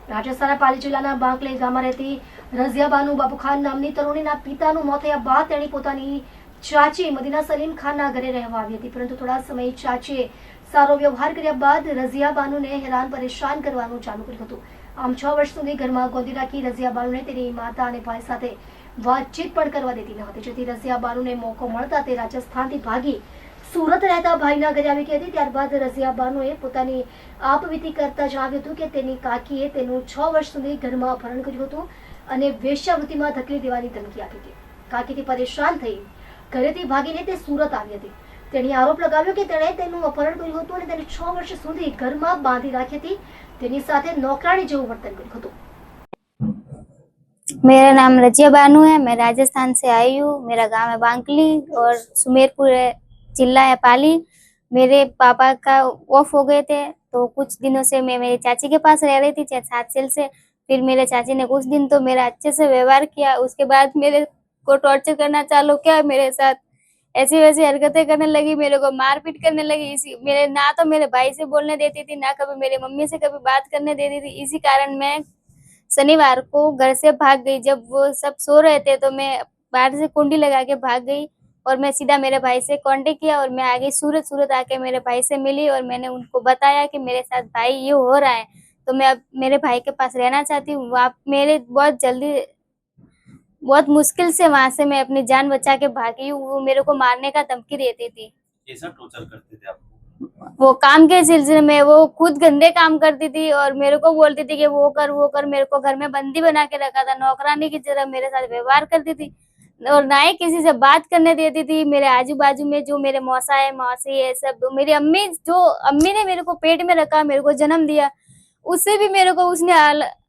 રાજસ્થાનના પાલી જિલ્લાના બાંકલે ગામમાં રહેતી રઝિયાબાનુ બાબુખાન નામની તરુણીના પિતાનું મોત થયા બાદ તેણી પોતાની ચાચી મદીના સલીમ ખાનના ઘરે રહેવા આવી હતી, પરંતુ થોડા સમય ચાચીએ સારો વ્યવહાર કર્યા બાદ રઝિયાબાનુને હેરાન પરેશાન કરવાનું ચાલુ કર્યું હતું। આમ 6 વર્ષ સુધી ઘરમાં ગોંદી રાખી રઝિયાબાનુને તેની માતા અને ભાઈ સાથે વાતચીત પણ કરવા દેતી ન હતી, જેથી રઝિયાબાનુને મોકો મળતા તે રાજસ્થાનથી ભાગી સુરત રહેતા ભાઈના ઘરે આવી ગઈ હતી। ત્યારબાદ રઝિયાબાનુએ પોતાની આપવીતી કરતા જણાવ્યું હતું કે તેની કાકીએ તેનું 6 વર્ષ સુધી ઘરમાં અપહરણ કર્યું હતું અને વેશ્યાવૃત્તિમાં ધકેલી દેવાની ધમકી આપી હતી। કાકીથી પરેશાન થઈ ઘરેથી ભાગીને તે સુરત આવી હતી। તેણે આરોપ લગાવ્યો કે તેણે તેનું અપહરણ કર્યું હતું અને તેને 6 વર્ષ સુધી ઘરમાં બાંધી રાખી હતી, તેની સાથે નોકરાણી જેવું વર્તન કર્યું હતું। मेरा नाम रजिया बानू है। मैं राजस्थान से आई हूँ। मेरा गांव है बांकली और सुमेरपुर जिला है पाली। मेरे पापा का ऑफ हो गए थे तो कुछ दिनों से मैं मेरी चाची के पास रह रही थी 7 साल से। फिर मेरे चाची ने कुछ दिन तो मेरा अच्छे से व्यवहार किया, उसके बाद मेरे को टॉर्चर करना चालू किया, मेरे साथ ऐसी वैसी हरकतें करने लगी, मेरे को मारपीट करने लगी। इसी मेरे ना तो मेरे भाई से बोलने देती थी, ना कभी मेरी मम्मी से कभी बात करने देती थी। इसी कारण मैं शनिवार को घर से भाग गई। जब वो सब सो रहे थे तो मैं बाहर से कुंडी लगा के भाग गई और मैं सीधा मेरे भाई से कांटेक्ट किया और मैं आ गई सूरत आके मेरे भाई से मिली और मैंने उनको बताया कि मेरे साथ भाई ये हो रहा है, तो मैं अब मेरे भाई के पास रहना चाहती हूँ। वहाँ मेरे बहुत मुश्किल से वहां से मैं अपनी जान बचा के भागी हूँ। वो मेरे को मारने का धमकी देती थी। कैसा टॉर्चर करते थे आपको? वो काम के सिलसिले में वो खुद गंदे काम करती थी और मेरे को बोलती थी कि वो कर। मेरे को घर में बंदी बना के रखा था, नौकरानी की तरह मेरे साथ व्यवहार करती थी और ना ही किसी से बात करने देती थी। मेरे आजू बाजू में जो मेरे मौसा है, मौसी है, सब मेरी अम्मी ने मेरे को पेट में रखा, मेरे को जन्म दिया, उससे भी मेरे को उसने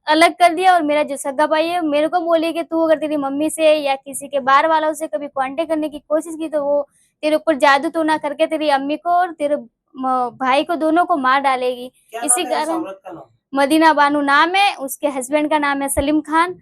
अलग कर दिया। और मेरा जो सगा भाई है मेरे को बोली कि तू अगर तेरी मम्मी से या किसी के बाहर वालों से कभी कांटेक्ट करने की कोशिश की तो वो तेरे ऊपर जादू टोना करके तेरी अम्मी को और तेरे भाई को दोनों को मार डालेगी। इसी कारण मदीना बानू नाम है, उसके हस्बैंड का नाम है सलीम खान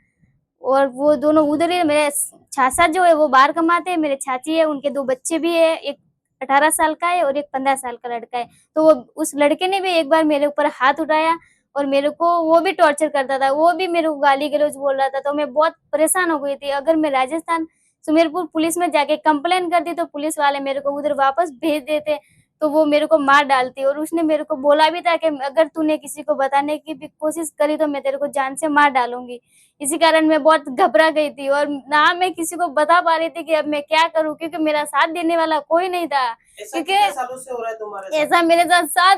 और वो दोनों उधर ही। मेरे छाछा जो है वो बाहर कमाते हैं, मेरे चाची है, उनके 2 बच्चे भी है, एक 18 साल का है और एक 15 साल का लड़का है। तो वो उस लड़के ने भी एक बार मेरे ऊपर हाथ उठाया और मेरे को वो भी टॉर्चर करता था, वो भी मेरे को गाली गलौज बोल रहा था। तो मैं बहुत परेशान हो गई थी। अगर मैं राजस्थान सुमेरपुर पुलिस में जाके कंप्लेन करती तो पुलिस वाले मेरे को उधर वापस भेज देते, तो वो मेरे को मार डालती। और उसने मेरे को बोला भी था कि अगर तूने किसी को बताने की भी कोशिश करी तो मैं तेरे को जान से मार डालूंगी। इसी कारण मैं बहुत घबरा गई थी और ना मैं किसी को बता पा रही थी कि अब मैं क्या करूं, क्योंकि मेरा साथ देने वाला कोई नहीं था। क्योंकि सालों से हो रहा है तुम्हारे साथ? ऐसा मेरे साथ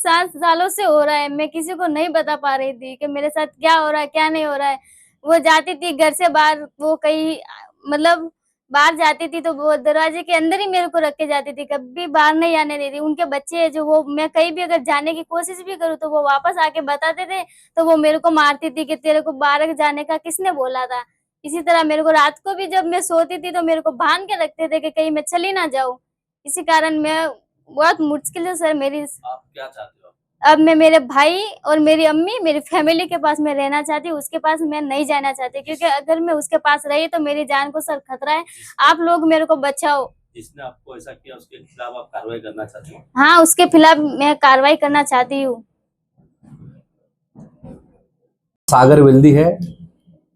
7 सालों से हो रहा है। मैं किसी को नहीं बता पा रही थी कि मेरे साथ क्या हो रहा है, क्या नहीं हो रहा है। वो जाती थी घर से बाहर, वो कहीं मतलब बाहर जाती थी तो वो दरवाजे के अंदर ही मेरे को रख के जाती थी, कभी बाहर नहीं आने देती। उनके बच्चे है जो, वो मैं कहीं भी अगर जाने की कोशिश भी करूँ तो वो वापस आके बताते थे, तो वो मेरे को मारती थी कि तेरे को बाहर जाने का किसने बोला था। इसी तरह मेरे को रात को भी जब मैं सोती थी तो मेरे को बांध के रखते थे कि कहीं मैं चली ना जाऊं। इसी कारण मैं बहुत मुश्किल से सर मेरी आप क्या चाहते हो? अब मैं मेरे भाई और मेरी अम्मी, मेरी फैमिली के पास मैं रहना चाहती हूँ, उसके पास मैं नहीं जाना चाहती, क्योंकि अगर मैं उसके पास रही तो मेरी जान को सर खतरा है। आप लोग मेरे को बचाओ। जिसने आपको ऐसा किया उसके खिलाफ आप कार्रवाई करना चाहते हो? हाँ, उसके खिलाफ मैं कार्रवाई करना चाहती हूँ। सागर वेल्दी है,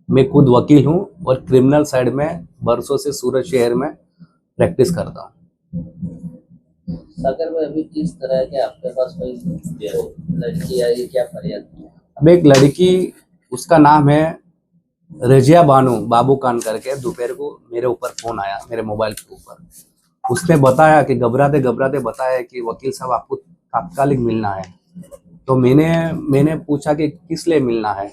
मैं खुद वकील हूँ और क्रिमिनल साइड में बरसों से सूरत शहर में प्रैक्टिस करता हूँ। सागर में अभी किस तरह के आपके पास कोई लड़की आई, क्या फरियाद? अब एक लड़की, उसका नाम है रजिया बानू बाबू खान करके, दोपहर को मेरे ऊपर फोन आया, मेरे मोबाइल के ऊपर। उसने बताया कि घबराते घबराते बताया कि वकील साहब आपको तात्कालिक मिलना है। तो मैंने पूछा कि किस लिए मिलना है।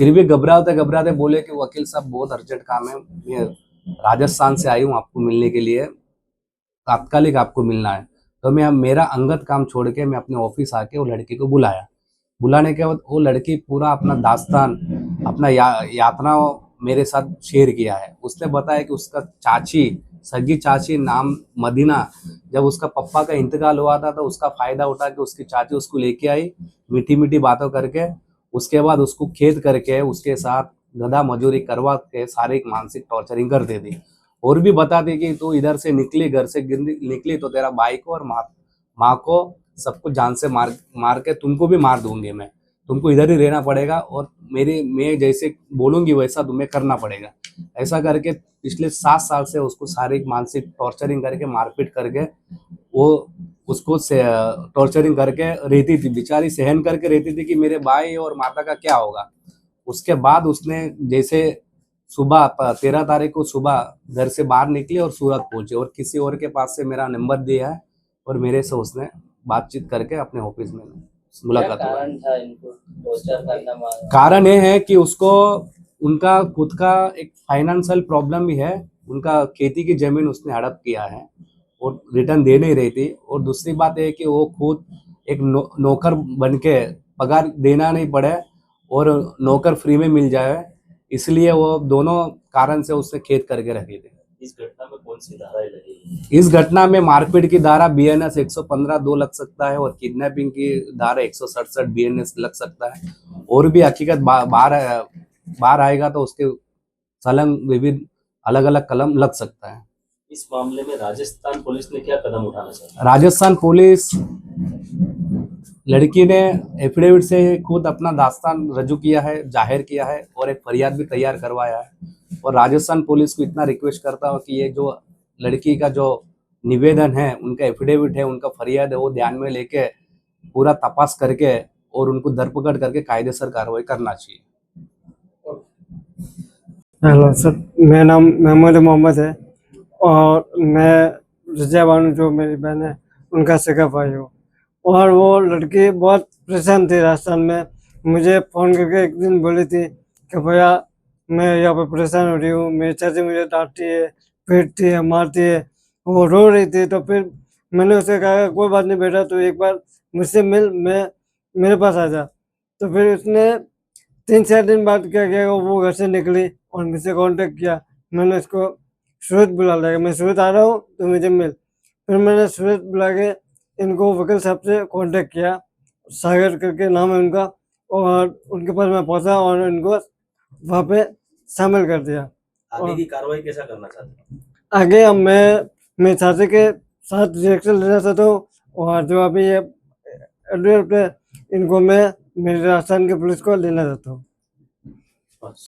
फिर भी घबराते घबराते बोले कि वकील साहब बहुत अर्जेंट काम है, मैं राजस्थान से आई हूँ आपको मिलने के लिए, तात्कालिक आपको मिलना है। तो मैं मेरा अंगत काम छोड़ के मैं अपने ऑफिस आके वो लड़की को बुलाया। बुलाने के बाद वो लड़की पूरा अपना दास्तान, अपना यात्रा मेरे साथ शेयर किया है। उसने बताया कि उसका सगी चाची नाम मदीना, जब उसका पप्पा का इंतकाल हुआ था तो उसका फायदा उठा के उसकी चाची उसको लेके आई, मीठी मीठी बातों करके, उसके बाद उसको खेद करके उसके साथ गधा मजूरी करवा के शारीरिक मानसिक टॉर्चरिंग करते थे। और भी बताते कि तू इधर से निकली, घर से निकली तो तेरा भाई को और माँ को सबको जान से मार के तुमको भी मार दूंगे मैं। तुमको इधर ही रहना पड़ेगा और मैं जैसे बोलूंगी वैसा तुम्हें करना पड़ेगा। ऐसा करके पिछले 7 साल से उसको शारीरिक मानसिक टॉर्चरिंग करके मारपीट करके वो उसको टॉर्चरिंग करके रहती थी, बेचारी सहन करके रहती थी कि मेरे भाई और माता का क्या होगा। उसके बाद उसने जैसे सुबह 13 तारीख को सुबह घर से बाहर निकली और सूरत पहुंची और किसी और के पास से मेरा नंबर दिया है और मेरे से उसने बातचीत करके अपने ऑफिस में क्या मुलाकात हुआ। कारण था इनको टॉर्चर करना? कारण ये है कि उसको उनका खुद का एक फाइनेंशियल प्रॉब्लम भी है। उनका खेती की जमीन उसने हड़प किया है और रिटर्न दे नहीं रही थी। और दूसरी बात है कि वो खुद एक नौकर बन के पगार देना नहीं पड़े और नौकर फ्री में मिल जाए, इसलिए वो दोनों कारण से उसने खेत करके रखी थी। इस घटना में कौन सी धाराएं लगी? इस घटना में मारपीट की धारा BNS 115 2 लग सकता है और किडनैपिंग की धारा 167 BNS लग सकता है। और भी हकीकत बाहर आएगा तो उसके संलग्न विविध अलग अलग कलम लग सकता है। इस मामले में राजस्थान पुलिस ने क्या कदम उठाना चाहिए? राजस्थान पुलिस लड़की ने एफिडेविट से खुद अपना दास्तान रजू किया है, जाहिर किया है और एक फरियाद भी तैयार करवाया है। और राजस्थान पुलिस को इतना रिक्वेस्ट करता हूँ कि ये जो लड़की का जो निवेदन है, उनका एफिडेविट है, उनका फरियाद है, वो ध्यान में लेके पूरा तपास करके और उनको धरपकड़ करके कायदेसर कार्रवाई करना चाहिए। हेलो सर, मेरा नाम महमूद मोहम्मद है और मैं रजिया बानू जो मेरी बहन है उनका सगा भाई हूँ। और वो लड़की बहुत परेशान थी राजस्थान में। मुझे फ़ोन करके एक दिन बोली थी कि भैया मैं यहाँ पर परेशान हो रही हूँ, मेरी चाची मुझे डांटती है, पीटती है, मारती है। वो रो रही थी। तो फिर मैंने उसे कहा कोई बात नहीं बेटा, तो एक बार मुझसे मिल, मेरे पास आ जा। तो फिर उसने 3-4 दिन बाद क्या किया, वो घर से निकली और मुझसे कांटेक्ट किया। मैंने उसको सूरत बुला लिया, मैं सूरत आ रहा हूँ तो मुझे मिल। फिर मैंने सूरत बुला के इनको वकील साहब से कांटेक्ट किया, सागर करके नाम है उनका, और उनके पास मैं पहुँचा और इनको वहाँ पे शामिल कर दिया। आगे की कार्रवाई कैसा करना चाहते हैं? आगे अब मैं चाची के साथ रिएक्शन लेना चाहता हूँ और जो अभी ये एडवोकेट है इनको मैं मेरे राजस्थान के पुलिस को लेना चाहता हूँ।